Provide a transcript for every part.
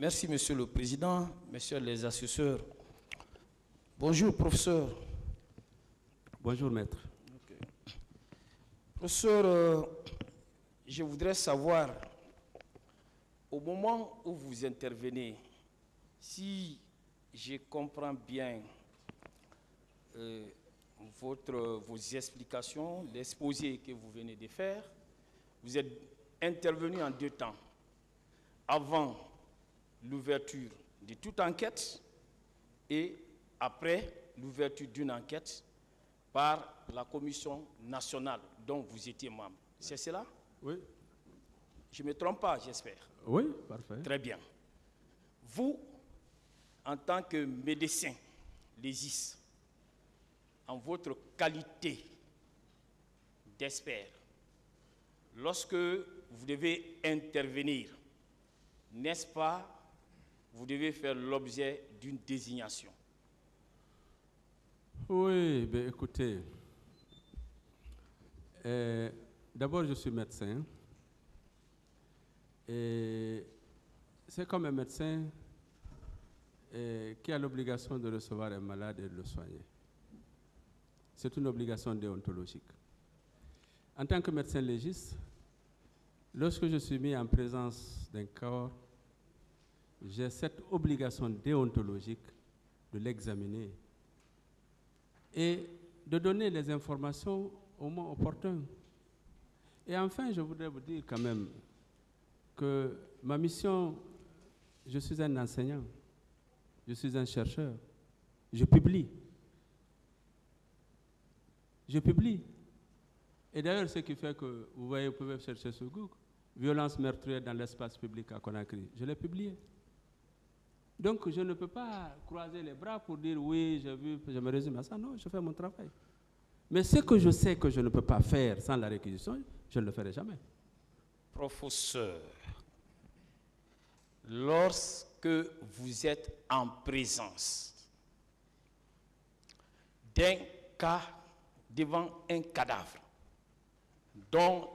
Merci, Monsieur le Président, Messieurs les assesseurs. Bonjour, professeur. Bonjour, maître. Okay. Professeur, je voudrais savoir, au moment où vous intervenez, si je comprends bien vos explications, l'exposé que vous venez de faire, vous êtes intervenu en deux temps. Avant l'ouverture de toute enquête et après l'ouverture d'une enquête par la Commission nationale dont vous étiez membre. C'est cela? Oui. Je ne me trompe pas, j'espère. Oui, parfait. Très bien. Vous, en tant que médecin légiste, en votre qualité d'expert, lorsque vous devez intervenir, n'est-ce pas, vous devez faire l'objet d'une désignation? Oui, ben écoutez, d'abord je suis médecin et c'est comme un médecin qui a l'obligation de recevoir un malade et de le soigner. C'est une obligation déontologique. En tant que médecin légiste, lorsque je suis mis en présence d'un corps, j'ai cette obligation déontologique de l'examiner et de donner les informations au moment opportun. Et enfin, je voudrais vous dire quand même que ma mission, je suis un enseignant, je suis un chercheur, je publie. Je publie. Et d'ailleurs, ce qui fait que, vous voyez, vous pouvez chercher sur Google, violence meurtrière dans l'espace public à Conakry, je l'ai publié. Donc, je ne peux pas croiser les bras pour dire oui, j'ai vu, je me résume à ça. Non, je fais mon travail. Mais ce que je sais que je ne peux pas faire sans la réquisition, je ne le ferai jamais. Professeur, lorsque vous êtes en présence d'un cas devant un cadavre dont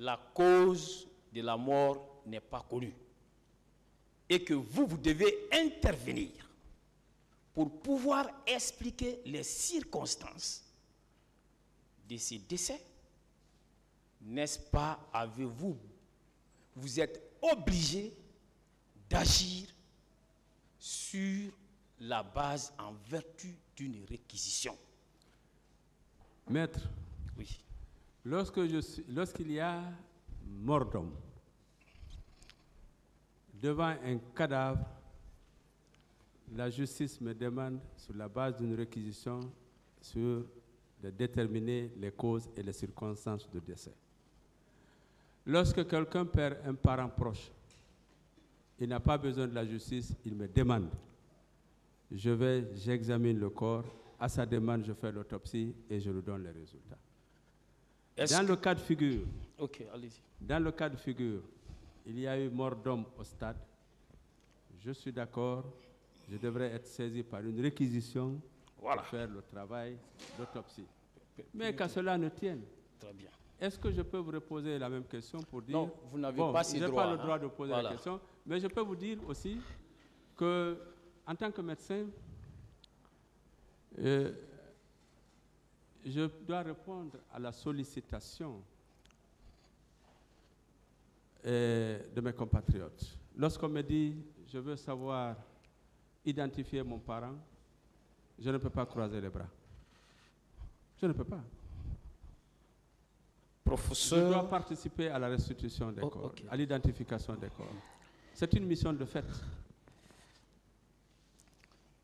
la cause de la mort n'est pas connue, et que vous devez intervenir pour pouvoir expliquer les circonstances de ces décès, n'est-ce pas, avez-vous, vous êtes obligé d'agir sur la base en vertu d'une réquisition? Maître, oui. Lorsqu'il y a mort d'homme devant un cadavre, la justice me demande, sur la base d'une réquisition, de déterminer les causes et les circonstances de décès. Lorsque quelqu'un perd un parent proche, il n'a pas besoin de la justice, il me demande. J'examine le corps, à sa demande, je fais l'autopsie et je lui donne les résultats. Dans le cas de figure, dans le cas de figure, il y a eu mort d'homme au stade, je suis d'accord, je devrais être saisi par une réquisition pour faire le travail d'autopsie. Mais qu'à cela ne tienne. Très bien. Est-ce que je peux vous reposer la même question pour dire... Non, vous n'avez pas ces droits. Je n'ai pas le droit de poser la question, mais je peux vous dire aussi que, en tant que médecin, je dois répondre à la sollicitation de mes compatriotes. Lorsqu'on me dit, je veux savoir identifier mon parent, je ne peux pas croiser les bras. Je ne peux pas. Professeur... Je dois participer à la restitution des corps, à l'identification des corps. C'est une mission de fait.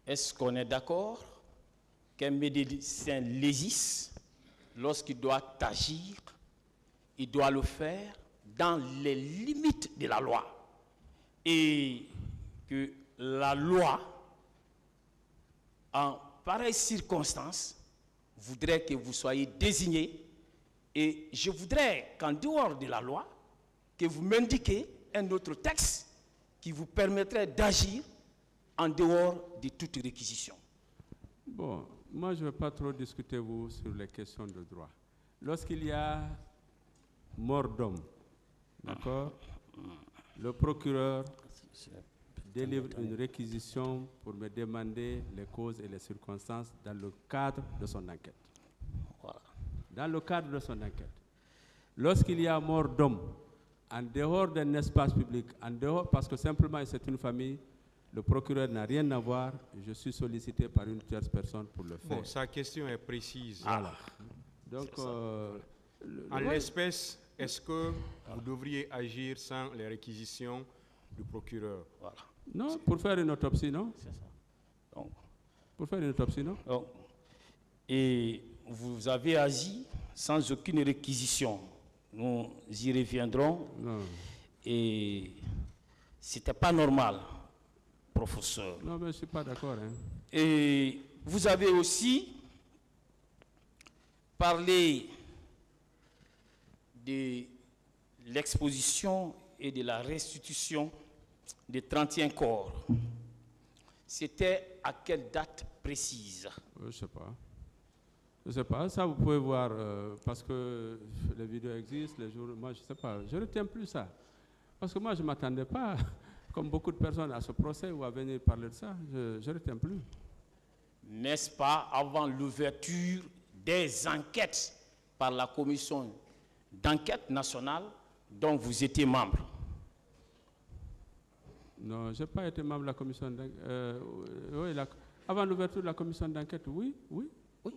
Est-ce qu'on est d'accord qu'un médecin légiste, lorsqu'il doit agir, il doit le faire dans les limites de la loi, et que la loi, en pareille circonstance, voudrait que vous soyez désigné, et je voudrais qu'en dehors de la loi, que vous m'indiquiez un autre texte qui vous permettrait d'agir en dehors de toute réquisition. Bon, moi je ne vais pas trop discuter vous sur les questions de droit. Lorsqu'il y a mort d'homme, d'accord, le procureur délivre une réquisition pour me demander les causes et les circonstances dans le cadre de son enquête. Voilà. Dans le cadre de son enquête. Lorsqu'il y a mort d'homme, en dehors d'un espace public, en dehors, parce que simplement c'est une famille, le procureur n'a rien à voir, je suis sollicité par une tierce personne pour le faire. Bon, sa question est précise. Voilà. Donc, En l'espèce, est-ce que vous devriez agir sans les réquisitions du procureur? Voilà. non, pour faire une autopsie, non? C'est ça. Donc, Pour faire une autopsie, non? et vous avez agi sans aucune réquisition. Nous y reviendrons. Non. Et c'était pas normal, professeur. Non, mais je ne suis pas d'accord. Hein. Et vous avez aussi parlé de l'exposition et de la restitution des 31 corps. C'était à quelle date précise? Je ne sais pas. Je ne sais pas. Ça, vous pouvez voir, parce que les vidéos existent, les jours. Moi, je ne sais pas. Je ne retiens plus ça. Parce que moi, je ne m'attendais pas, comme beaucoup de personnes, à ce procès ou à venir parler de ça. Je ne retiens plus. N'est-ce pas avant l'ouverture des enquêtes par la commission d'enquête nationale dont vous étiez membre? Non, je n'ai pas été membre de la commission d'enquête. Oui, avant l'ouverture de la commission d'enquête, oui,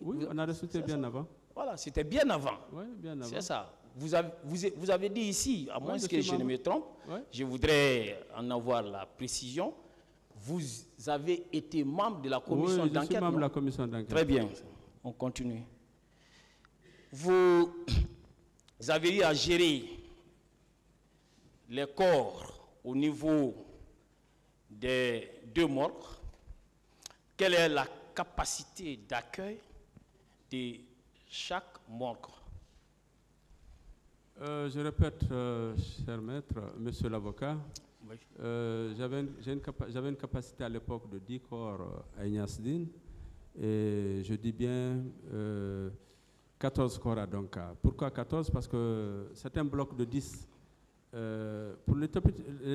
on a reçu bien avant. Voilà, c'était bien avant. Oui, bien avant. C'est ça. Vous avez dit ici, à moins que je ne me trompe, je voudrais en avoir la précision, vous avez été membre de la commission d'enquête. Oui, je suis membre de la commission d'enquête. Très bien, on continue. Vous avez eu à gérer les corps au niveau des 2 morgues. Quelle est la capacité d'accueil de chaque morgue? Je répète, cher maître, monsieur l'avocat, Oui. j'avais une capacité à l'époque de 10 corps à Ignasdine, et je dis bien 14 corps à Donka. Pourquoi 14? Parce que c'est un bloc de 10. Pour les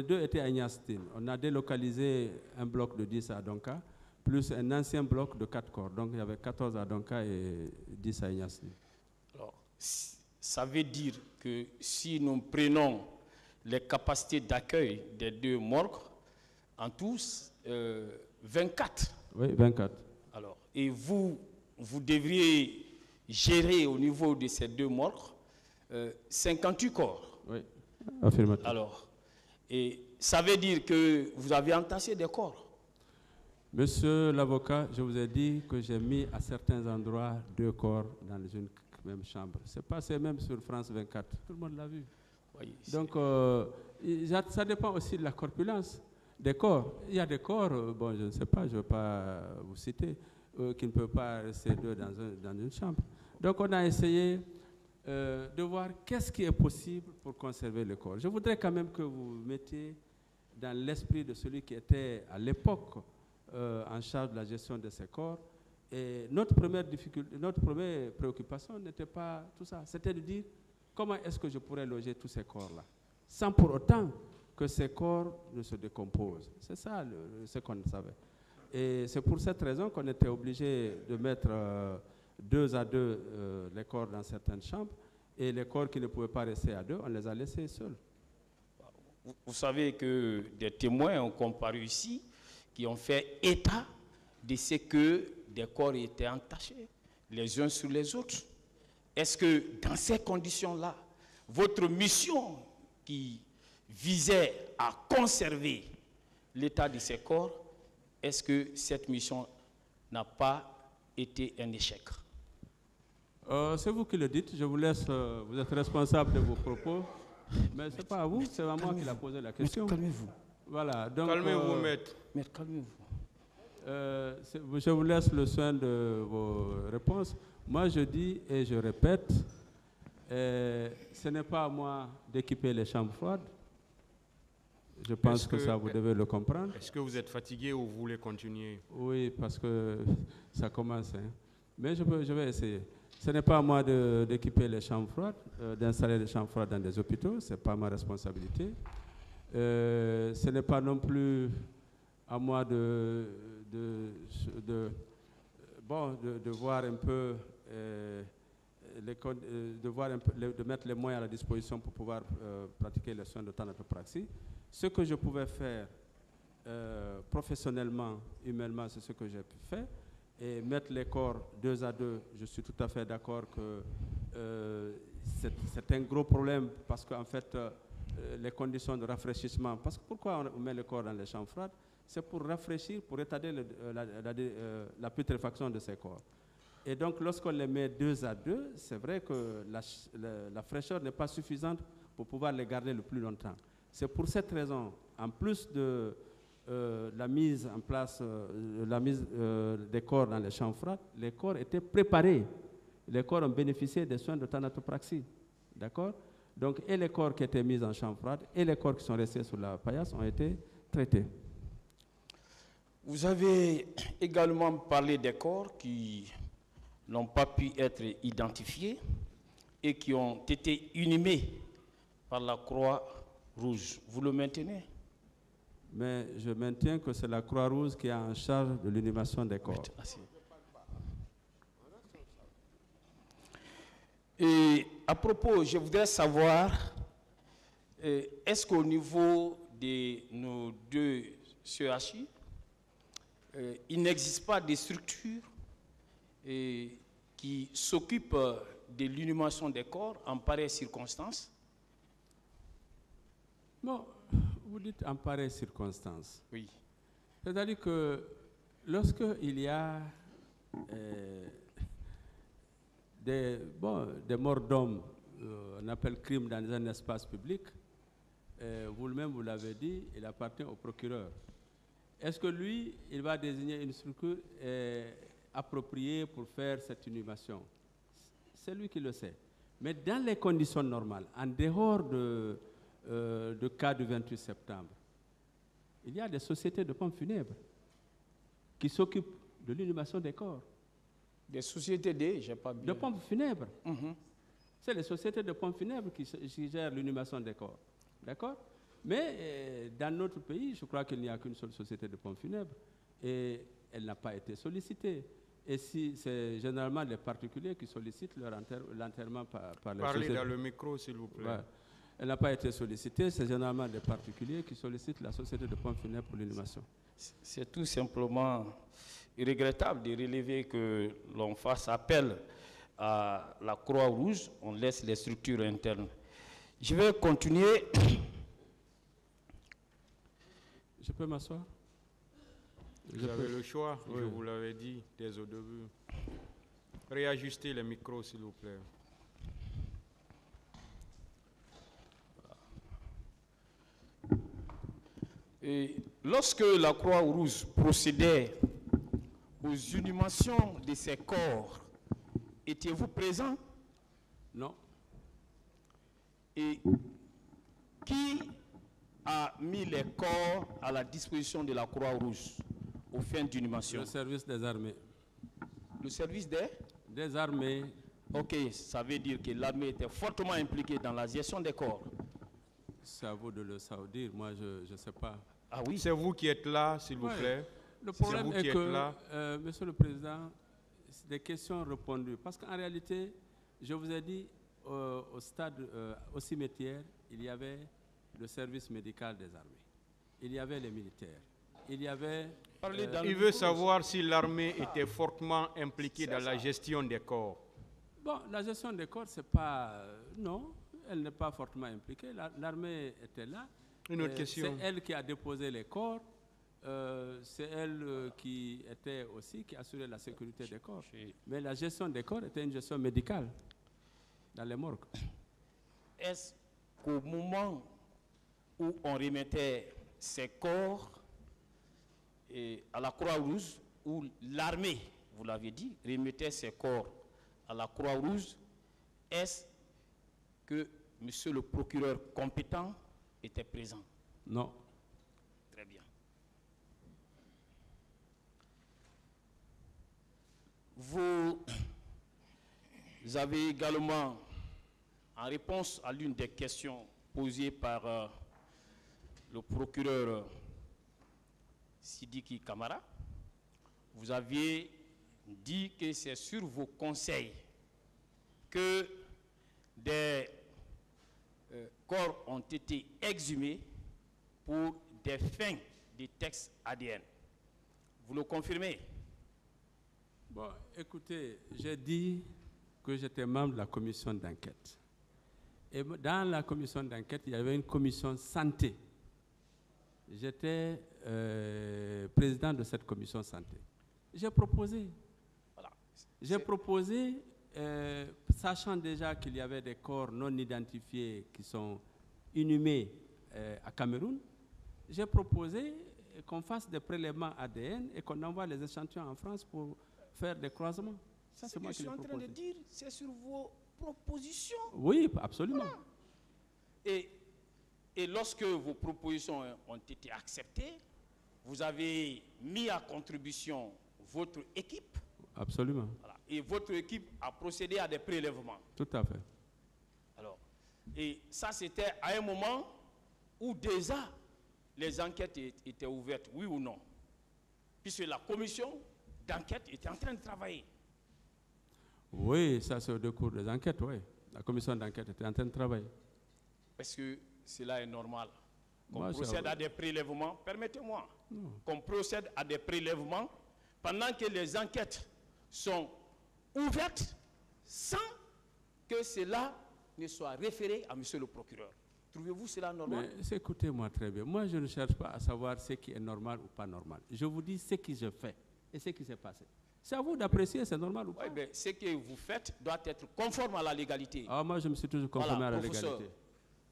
2 étaient à Ignasdine. On a délocalisé un bloc de 10 à Donka, plus un ancien bloc de 4 corps. Donc il y avait 14 à Donka et 10 à Ignasdine. Alors, ça veut dire que si nous prenons les capacités d'accueil des 2 morgues, en tous, 24. Oui, 24. Alors, et vous devriez gérer au niveau de ces 2 morgues 58 corps. Oui, affirmatif. Alors, et ça veut dire que vous avez entassé des corps. Monsieur l'avocat, je vous ai dit que j'ai mis à certains endroits 2 corps dans une même chambre. C'est même sur France 24. Tout le monde l'a vu. Oui, donc, ça dépend aussi de la corpulence des corps. Il y a des corps, bon, je ne sais pas, je ne veux pas vous citer, qui ne peuvent pas rester 2 dans une chambre. Donc, on a essayé de voir qu'est-ce qui est possible pour conserver le corps. Je voudrais quand même que vous mettiez dans l'esprit de celui qui était à l'époque en charge de la gestion de ces corps. Et notre première préoccupation n'était pas tout ça. C'était de dire comment est-ce que je pourrais loger tous ces corps-là, sans pour autant que ces corps ne se décomposent. C'est ça ce qu'on savait. Et c'est pour cette raison qu'on était obligé de mettre 2 à 2 les corps dans certaines chambres, et les corps qui ne pouvaient pas rester à 2, on les a laissés seuls. Vous savez que des témoins ont comparu ici, qui ont fait état de ce que des corps étaient entachés les uns sur les autres. Est-ce que dans ces conditions-là, votre mission qui visait à conserver l'état de ces corps, est-ce que cette mission n'a pas été un échec? C'est vous qui le dites, je vous laisse, vous êtes responsable de vos propos, mais ce n'est pas à vous, c'est à moi qui l'a posé la question. Calmez-vous. Voilà, donc, Calmez-vous, maître. Maître, calmez-vous. Je vous laisse le soin de vos réponses. Moi, je dis et je répète, ce n'est pas à moi d'équiper les chambres froides. Je pense que ça, vous devez le comprendre. Est-ce que vous êtes fatigué ou vous voulez continuer? Oui, parce que ça commence. Hein. Mais je vais essayer. Ce n'est pas à moi d'équiper les chambres froides, d'installer les chambres froides dans des hôpitaux. Ce n'est pas ma responsabilité. Ce n'est pas non plus à moi de voir un peu, de mettre les moyens à la disposition pour pouvoir pratiquer les soins de thanatopraxie. Ce que je pouvais faire professionnellement, humainement, c'est ce que j'ai pu faire. Et mettre les corps 2 à 2, je suis tout à fait d'accord que c'est un gros problème parce qu'en fait, les conditions de rafraîchissement, parce que pourquoi on met le corps dans les chambres froides? C'est pour rafraîchir, pour retarder la putréfaction de ces corps. Et donc, lorsqu'on les met 2 à 2, c'est vrai que la fraîcheur n'est pas suffisante pour pouvoir les garder le plus longtemps. C'est pour cette raison, en plus de la mise en place, des corps dans les chambres froides, les corps étaient préparés. Les corps ont bénéficié des soins de thanatopraxie. D'accord? Donc, et les corps qui étaient mis en chambre froide et les corps qui sont restés sur la paillasse ont été traités. Vous avez également parlé des corps qui n'ont pas pu être identifiés et qui ont été inhumés par la Croix-Rouge. Vous le maintenez? Mais je maintiens que c'est la Croix-Rouge qui est en charge de l'inhumation des corps. Et à propos, je voudrais savoir, est-ce qu'au niveau de nos 2 CHI, il n'existe pas de structures qui s'occupent de l'inhumation des corps en pareille circonstance? Non, vous dites en pareille circonstance. Oui. C'est-à-dire que lorsqu'il y a des morts d'hommes, on appelle crime dans un espace public, vous-même vous l'avez dit, il appartient au procureur. Est-ce que lui, il va désigner une structure appropriée pour faire cette inhumation? C'est lui qui le sait. Mais dans les conditions normales, en dehors de cas du 28 septembre, il y a des sociétés de pompes funèbres qui s'occupent de l'inhumation des corps. Des sociétés j'ai pas bien. De pompes funèbres. C'est les sociétés de pompes funèbres qui gèrent l'inhumation des corps. D'accord? Mais dans notre pays, je crois qu'il n'y a qu'une seule société de pompes funèbres et elle n'a pas été sollicitée. Et si c'est généralement les particuliers qui sollicitent l'enterrement par les sociétés. Parlez dans le micro, s'il vous plaît. Ouais. Elle n'a pas été sollicitée, c'est généralement des particuliers qui sollicitent la société de pompes funèbres pour l'inhumation. C'est tout simplement regrettable de relever que l'on fasse appel à la Croix-Rouge, on laisse les structures internes. Je vais continuer. Je peux m'asseoir? Vous avez le choix, oui. Je vous l'avais dit dès au début. Réajustez les micros, s'il vous plaît. Et lorsque la Croix-Rouge procédait aux inhumations de ces corps, étiez-vous présent? Non. Et qui a mis les corps à la disposition de la Croix-Rouge aux fins d'inhumation? Le service des armées. Le service des armées. Ok, ça veut dire que l'armée était fortement impliquée dans la gestion des corps. C'est à vous de le savoir. Moi, je ne sais pas. Ah oui? C'est vous qui êtes là, s'il vous plaît. Le problème est que, Monsieur le Président, c'est des questions répondues. Parce qu'en réalité, je vous ai dit, au stade, au cimetière, il y avait le service médical des armées. Il y avait les militaires. Il y avait... il veut savoir si l'armée était fortement impliquée dans la gestion des corps. Bon, la gestion des corps, c'est pas... non, elle n'est pas fortement impliquée. L'armée était là. Une autre question. C'est elle qui a déposé les corps. C'est elle qui assurait la sécurité des corps. Mais la gestion des corps était une gestion médicale dans les morgues. Est-ce qu'au moment où on remettait ces corps à la Croix-Rouge, où l'armée, vous l'avez dit, remettait ces corps à la Croix-Rouge, est-ce que monsieur le procureur compétent était présent? Non. Très bien. Vous avez également, en réponse à l'une des questions posées par le procureur Sidiki Kamara, vous aviez dit que c'est sur vos conseils que des corps ont été exhumés pour des fins de tests ADN. Vous le confirmez? Bon, écoutez, j'ai dit que j'étais membre de la commission d'enquête. Et dans la commission d'enquête, il y avait une commission santé. J'étais président de cette commission santé. J'ai proposé. Voilà. J'ai proposé, sachant déjà qu'il y avait des corps non identifiés qui sont inhumés à Cameroun, j'ai proposé qu'on fasse des prélèvements ADN et qu'on envoie les échantillons en France pour faire des croisements. Ça, c'est moi qui l'ai proposé. Je suis en train de dire, c'est sur vos propositions. Oui, absolument. Voilà. Et lorsque vos propositions ont été acceptées, vous avez mis à contribution votre équipe. Absolument. Voilà. Et votre équipe a procédé à des prélèvements. Tout à fait. Alors, et ça, c'était à un moment où déjà les enquêtes étaient ouvertes, oui ou non? Puisque la commission d'enquête était en train de travailler. Oui, ça c'est au décours des enquêtes, oui. La commission d'enquête était en train de travailler. Est-ce que cela est normal qu'on procède à des prélèvements? Permettez-moi qu'on procède à des prélèvements pendant que les enquêtes sont ouvertes sans que cela ne soit référé à monsieur le procureur. Trouvez-vous cela normal? Mais écoutez-moi très bien. Moi, je ne cherche pas à savoir ce qui est normal ou pas normal. Je vous dis ce que je fais et ce qui s'est passé. C'est à vous d'apprécier, c'est normal ou pas. Oui, mais ce que vous faites doit être conforme à la légalité. Ah, moi, je me suis toujours conformé à la légalité.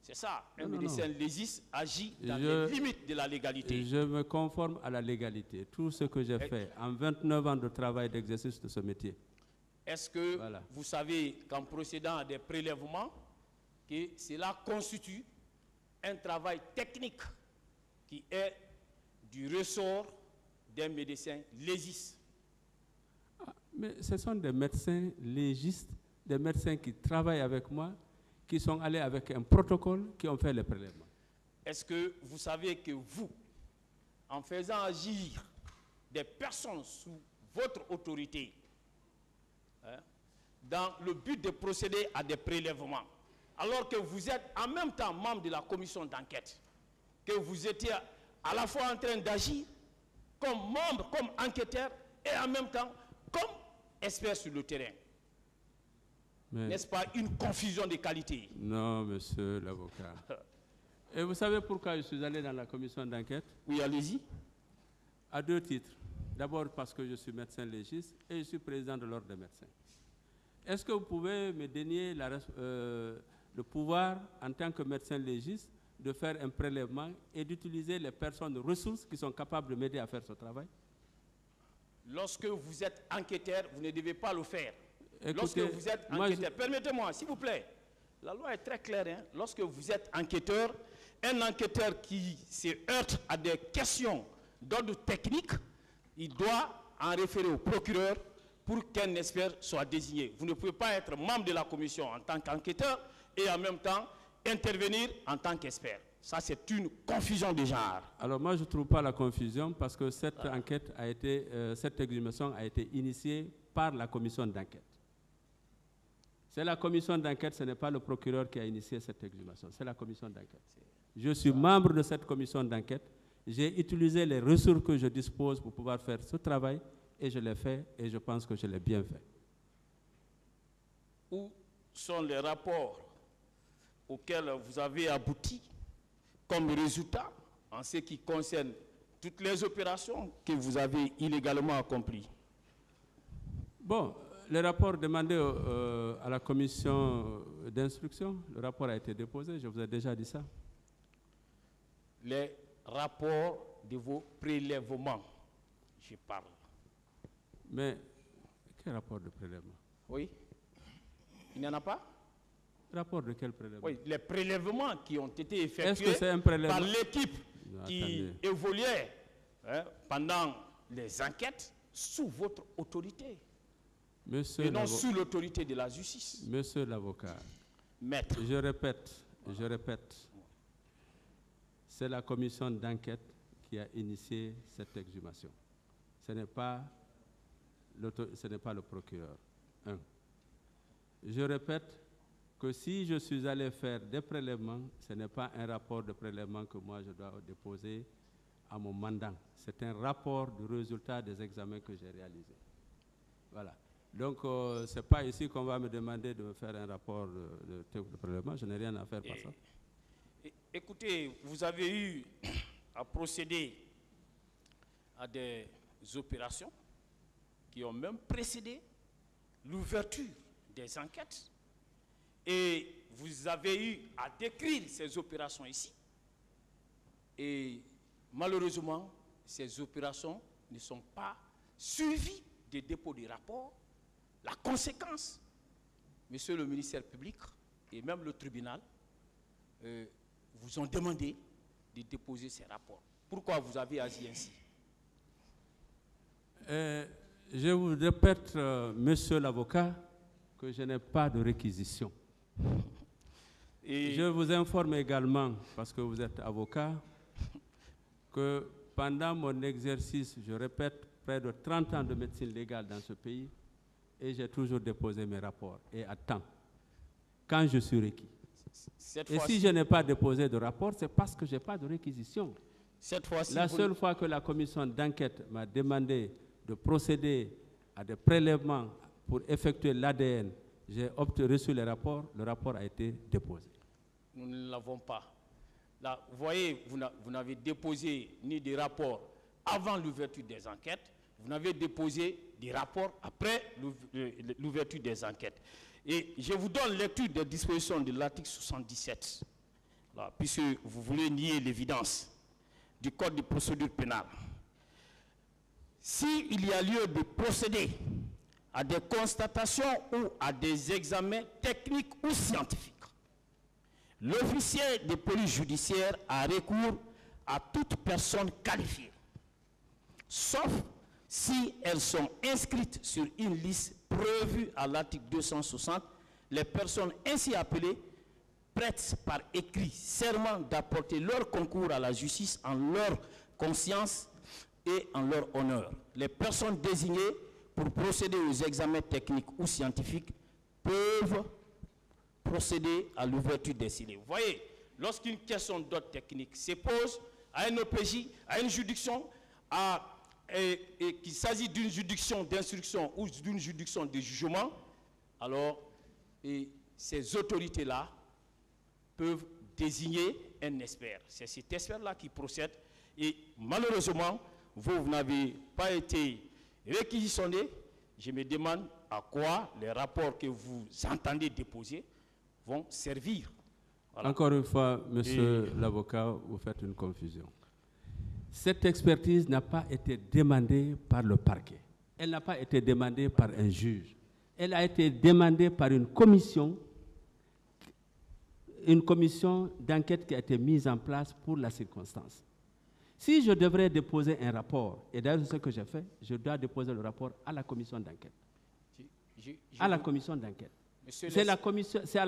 C'est ça. Un médecin légiste agit dans les limites de la légalité. Je me conforme à la légalité. Tout ce que j'ai fait en 29 ans de travail d'exercice de ce métier. Est-ce que vous savez qu'en procédant à des prélèvements, que cela constitue un travail technique qui est du ressort d'un médecin légiste? Mais ce sont des médecins légistes, des médecins qui travaillent avec moi, qui sont allés avec un protocole, qui ont fait les prélèvements. Est-ce que vous savez que vous, en faisant agir des personnes sous votre autorité, dans le but de procéder à des prélèvements, alors que vous êtes en même temps membre de la commission d'enquête, que vous étiez à la fois en train d'agir comme membre, comme enquêteur, et en même temps comme expert sur le terrain? N'est-ce pas une confusion de qualité? Non, monsieur l'avocat. Et vous savez pourquoi je suis allé dans la commission d'enquête? Oui, allez-y. À deux titres. D'abord parce que je suis médecin légiste et je suis président de l'ordre des médecins. Est-ce que vous pouvez me dénier le pouvoir, en tant que médecin légiste, de faire un prélèvement et d'utiliser les personnes ressources qui sont capables de m'aider à faire ce travail? Lorsque vous êtes enquêteur, vous ne devez pas le faire. Écoutez, lorsque vous êtes enquêteur, permettez-moi, s'il vous plaît, la loi est très claire. Hein? Lorsque vous êtes enquêteur, un enquêteur qui se heurte à des questions d'ordre technique, il doit en référer au procureur pour qu'un expert soit désigné. Vous ne pouvez pas être membre de la commission en tant qu'enquêteur et en même temps intervenir en tant qu'expert. Ça, c'est une confusion de genre. Alors moi, je ne trouve pas la confusion parce que cette enquête a été, cette exhumation a été initiée par la commission d'enquête. C'est la commission d'enquête, ce n'est pas le procureur qui a initié cette exhumation, c'est la commission d'enquête. Je suis membre de cette commission d'enquête. J'ai utilisé les ressources que je dispose pour pouvoir faire ce travail et je l'ai fait et je pense que je l'ai bien fait. Où sont les rapports auxquels vous avez abouti comme résultat en ce qui concerne toutes les opérations que vous avez illégalement accomplies? Bon, le rapport demandé à la commission d'instruction, le rapport a été déposé, je vous ai déjà dit ça. Les rapports de vos prélèvements, je parle. Mais, quel rapport de prélèvement? Oui. Il n'y en a pas? Rapport de quel prélèvement? Oui, les prélèvements qui ont été effectués par l'équipe qui évoluait pendant les enquêtes sous votre autorité. Monsieur et non sous l'autorité de la justice. Monsieur l'avocat, maître, je répète, c'est la commission d'enquête qui a initié cette exhumation. Ce n'est pas le procureur. Un. Je répète que si je suis allé faire des prélèvements, ce n'est pas un rapport de prélèvement que moi je dois déposer à mon mandant. C'est un rapport du résultat des examens que j'ai réalisés. Voilà. Donc, ce n'est pas ici qu'on va me demander de me faire un rapport de prélèvement. Je n'ai rien à faire par ça. Écoutez, vous avez eu à procéder à des opérations qui ont même précédé l'ouverture des enquêtes. Et vous avez eu à décrire ces opérations ici. Et malheureusement, ces opérations ne sont pas suivies des dépôts de rapports. La conséquence, monsieur le ministère public et même le tribunal vous ont demandé de déposer ces rapports. Pourquoi vous avez agi ainsi? Je vous répète, monsieur l'avocat, que je n'ai pas de réquisition. Et je vous informe également, parce que vous êtes avocat, que pendant mon exercice, je répète, près de 30 ans de médecine légale dans ce pays, et j'ai toujours déposé mes rapports, et à temps, quand je suis requis. Et si je n'ai pas déposé de rapport, c'est parce que je n'ai pas de réquisition. La seule fois que la commission d'enquête m'a demandé de procéder à des prélèvements pour effectuer l'ADN, j'ai reçu le rapport a été déposé. Nous ne l'avons pas. Là, vous voyez, vous n'avez déposé ni des rapports avant l'ouverture des enquêtes, vous n'avez déposé des rapports après l'ouverture des enquêtes. Et je vous donne lecture des dispositions de l'article 77, là, puisque vous voulez nier l'évidence du Code de procédure pénale. S'il y a lieu de procéder à des constatations ou à des examens techniques ou scientifiques, l'officier de police judiciaire a recours à toute personne qualifiée, sauf si elles sont inscrites sur une liste prévue à l'article 260, les personnes ainsi appelées prêtent par écrit serment d'apporter leur concours à la justice en leur conscience et en leur honneur. Les personnes désignées pour procéder aux examens techniques ou scientifiques peuvent procéder à l'ouverture des scellés. Vous voyez, lorsqu'une question d'ordre technique se pose à un OPJ, à une juridiction, et qu'il s'agit d'une juridiction d'instruction ou d'une juridiction de jugement, alors ces autorités-là peuvent désigner un expert. C'est cet expert-là qui procède. Et malheureusement, vous n'avez pas été réquisitionné. Je me demande à quoi les rapports que vous entendez déposer vont servir. Voilà. Encore une fois, monsieur l'avocat, vous faites une confusion. Cette expertise n'a pas été demandée par le parquet. Elle n'a pas été demandée par un juge. Elle a été demandée par une commission d'enquête qui a été mise en place pour la circonstance. Si je devrais déposer un rapport, et d'ailleurs c'est ce que j'ai fait, je dois déposer le rapport à la commission d'enquête. À la commission d'enquête. C'est à la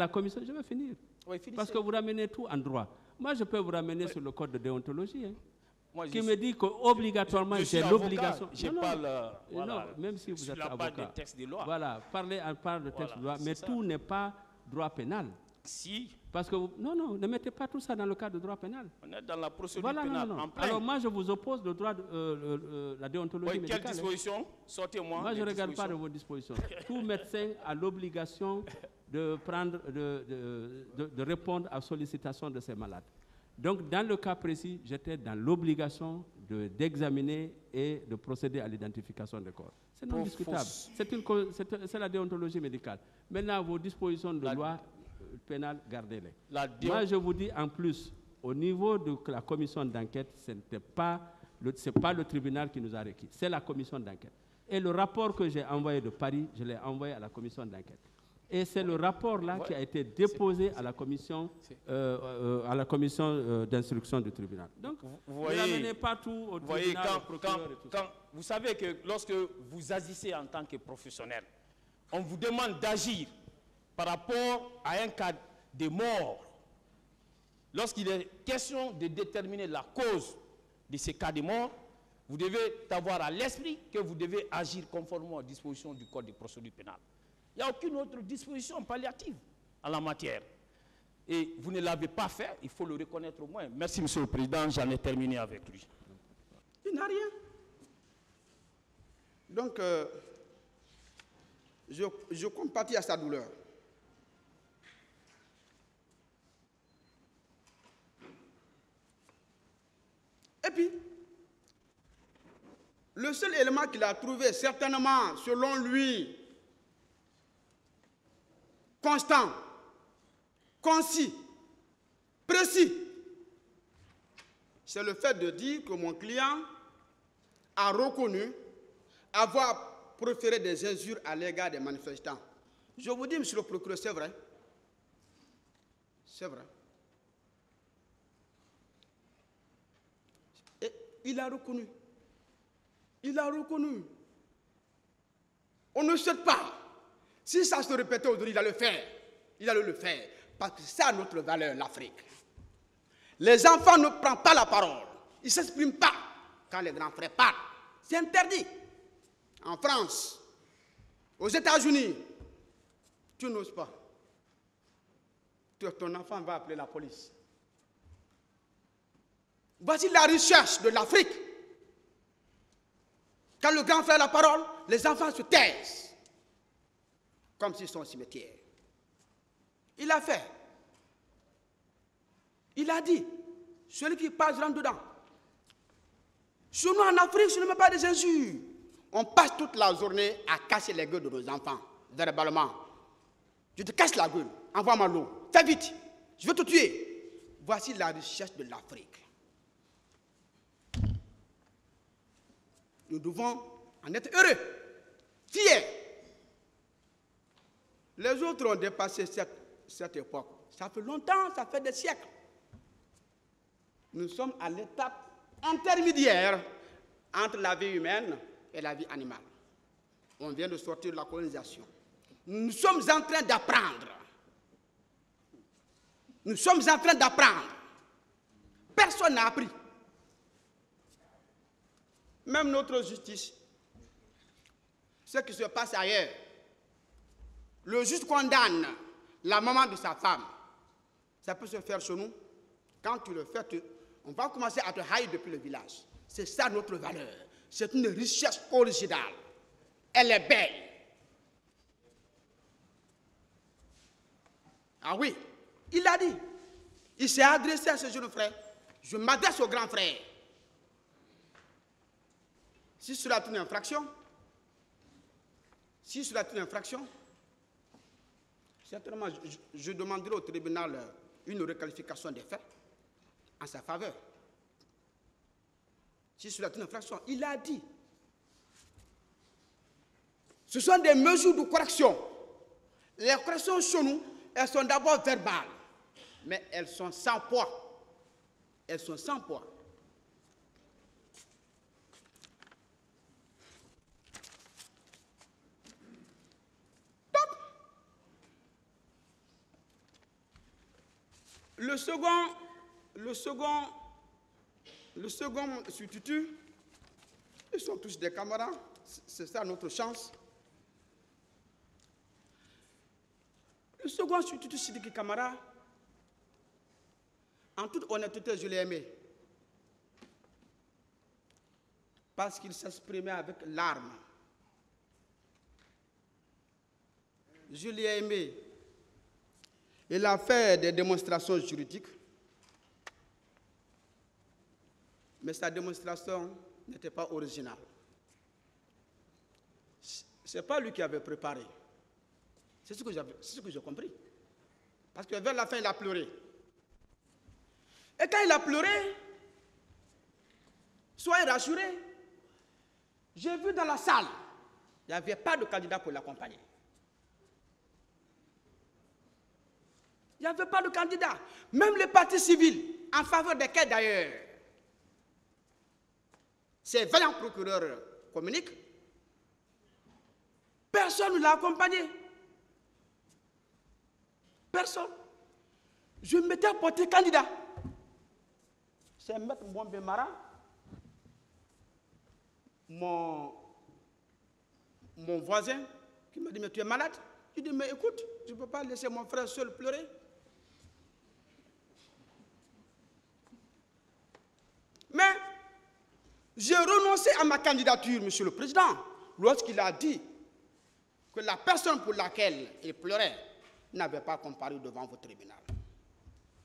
commission, je vais finir. Oui, parce que vous ramenez tout en droit. Moi, je peux vous ramener sur le code de déontologie, qui me dit qu'obligatoirement, j'ai l'obligation. Non, même si vous êtes avocat. Des textes de loi. Voilà, parler de textes de loi, mais tout n'est pas droit pénal. Si. Parce que non, ne mettez pas tout ça dans le cadre de droit pénal. On est dans la procédure pénale. Non. Alors moi, je vous oppose le droit de la déontologie médicale. Quelle disposition? Sortez-moi. Moi, je ne regarde pas de vos dispositions. Tout médecin a l'obligation de répondre à sollicitation de ses malades. Donc, dans le cas précis, j'étais dans l'obligation d'examiner et de procéder à l'identification des corps. C'est non discutable. C'est la déontologie médicale. Maintenant, vos dispositions de loi pénale, gardez-les. Moi, je vous dis en plus, au niveau de la commission d'enquête, ce n'est pas le tribunal qui nous a requis, c'est la commission d'enquête. Et le rapport que j'ai envoyé de Paris, je l'ai envoyé à la commission d'enquête. Et c'est le rapport-là qui a été déposé à la commission d'instruction du tribunal. Donc, vous n'amenez pas tout au tribunal, au procureur et tout ça. Vous savez que lorsque vous agissez en tant que professionnel, on vous demande d'agir par rapport à un cas de mort. Lorsqu'il est question de déterminer la cause de ces cas de mort, vous devez avoir à l'esprit que vous devez agir conformément aux dispositions du Code de procédure pénale. Il n'y a aucune autre disposition palliative en la matière. Et vous ne l'avez pas fait, il faut le reconnaître au moins. Merci, Monsieur le Président, j'en ai terminé avec lui. Il n'a rien. Donc, je compatis à sa douleur. Et puis, le seul élément qu'il a trouvé, certainement, selon lui, constant, concis, précis, c'est le fait de dire que mon client a reconnu avoir proféré des injures à l'égard des manifestants. Je vous dis, monsieur le procureur, c'est vrai. C'est vrai. Et il a reconnu. Il a reconnu. On ne souhaite pas. Si ça se répétait aujourd'hui, il allait le faire. Il allait le faire. Parce que c'est ça notre valeur, l'Afrique. Les enfants ne prennent pas la parole. Ils ne s'expriment pas quand les grands frères parlent. C'est interdit. En France, aux États-Unis, tu n'oses pas. Ton enfant va appeler la police. Voici la recherche de l'Afrique. Quand le grand frère a la parole, les enfants se taisent. Comme s'ils sont au cimetière. Il a fait. Il a dit, celui qui passe rentre dedans. Chez nous en Afrique, ce ne met pas des injures. On passe toute la journée à casser les gueules de nos enfants, verbalement. Je te casse la gueule, envoie-moi l'eau. Fais vite, je veux te tuer. Voici la richesse de l'Afrique. Nous devons en être heureux, fiers. Les autres ont dépassé cette époque. Ça fait longtemps, ça fait des siècles. Nous sommes à l'étape intermédiaire entre la vie humaine et la vie animale. On vient de sortir de la colonisation. Nous sommes en train d'apprendre. Nous sommes en train d'apprendre. Personne n'a appris. Même notre justice. Ce qui se passe ailleurs. Le juge condamne la maman de sa femme. Ça peut se faire chez nous. Quand tu le fais, on va commencer à te haïr depuis le village. C'est ça notre valeur. C'est une richesse originale. Elle est belle. Ah oui, il a dit. Il s'est adressé à ce jeune frère. Je m'adresse au grand frère. Si cela est une infraction, certainement je demanderai au tribunal une requalification des faits en sa faveur. Si cela est une infraction, il a dit. Ce sont des mesures de correction. Les corrections chez nous, elles sont d'abord verbales, mais elles sont sans poids. Elles sont sans poids. Donc, le second substitut, ils sont tous des camarades, c'est ça notre chance. Le second substitut, Sidiki Camara, en toute honnêteté, je l'ai aimé. Parce qu'il s'exprimait avec larmes. Je l'ai aimé. Il a fait des démonstrations juridiques. Mais sa démonstration n'était pas originale. Ce n'est pas lui qui avait préparé. C'est ce que j'ai compris. Parce que vers la fin, il a pleuré. Et quand il a pleuré, soyez rassurés, j'ai vu dans la salle, il n'y avait pas de candidat pour l'accompagner. Il n'y avait pas de candidat. Même les partis civils, en faveur desquels d'ailleurs ces vaillants procureurs communiquent, personne ne l'a accompagné. Personne. Je m'étais porté candidat. C'est M. Mbombe Mara mon voisin qui m'a dit, mais tu es malade? Je dis, mais écoute, je ne peux pas laisser mon frère seul pleurer. Mais j'ai renoncé à ma candidature, Monsieur le Président, lorsqu'il a dit que la personne pour laquelle il pleurait n'avait pas comparu devant votre tribunal.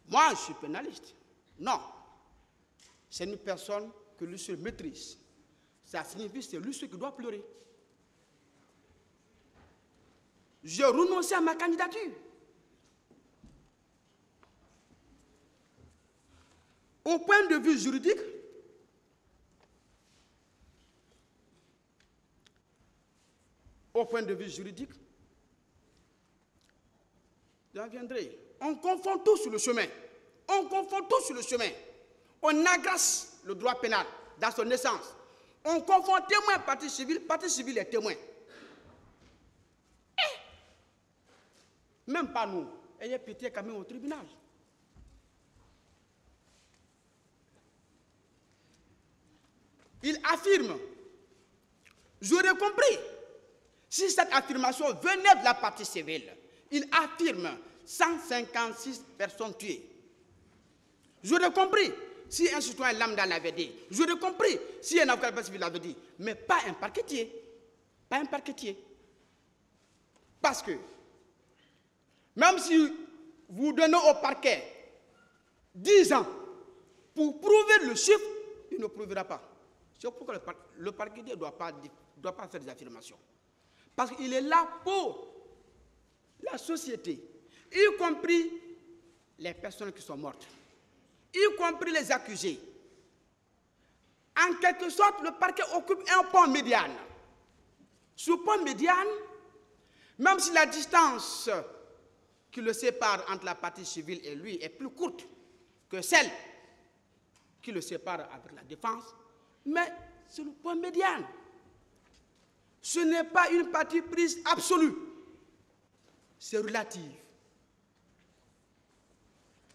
Moi, je suis pénaliste. Non. C'est une personne que lui seul maîtrise. Ça signifie que c'est lui seul qui doit pleurer. J'ai renoncé à ma candidature. Au point de vue juridique, j'en viendrai. On confond tout sur le chemin. On confond tout sur le chemin. On agace le droit pénal dans son essence. On confond témoin et partie civile et témoin. Même pas nous. Ayez pitié quand même au tribunal. Il affirme, j'aurais compris, si cette affirmation venait de la partie civile, il affirme 156 personnes tuées. J'aurais compris si un citoyen lambda l'avait dit. J'aurais compris si un avocat civil l'avait dit. Mais pas un parquetier. Pas un parquetier. Parce que, même si vous donnez au parquet 10 ans pour prouver le chiffre, il ne prouvera pas. C'est pourquoi le parquetier ne doit pas faire des affirmations. Parce qu'il est là pour la société, y compris les personnes qui sont mortes, y compris les accusés. En quelque sorte, le parquet occupe un pont médiane. Ce pont médiane, même si la distance qui le sépare entre la partie civile et lui est plus courte que celle qui le sépare avec la défense, mais c'est le point médiane. Ce n'est pas une partie prise absolue. C'est relatif.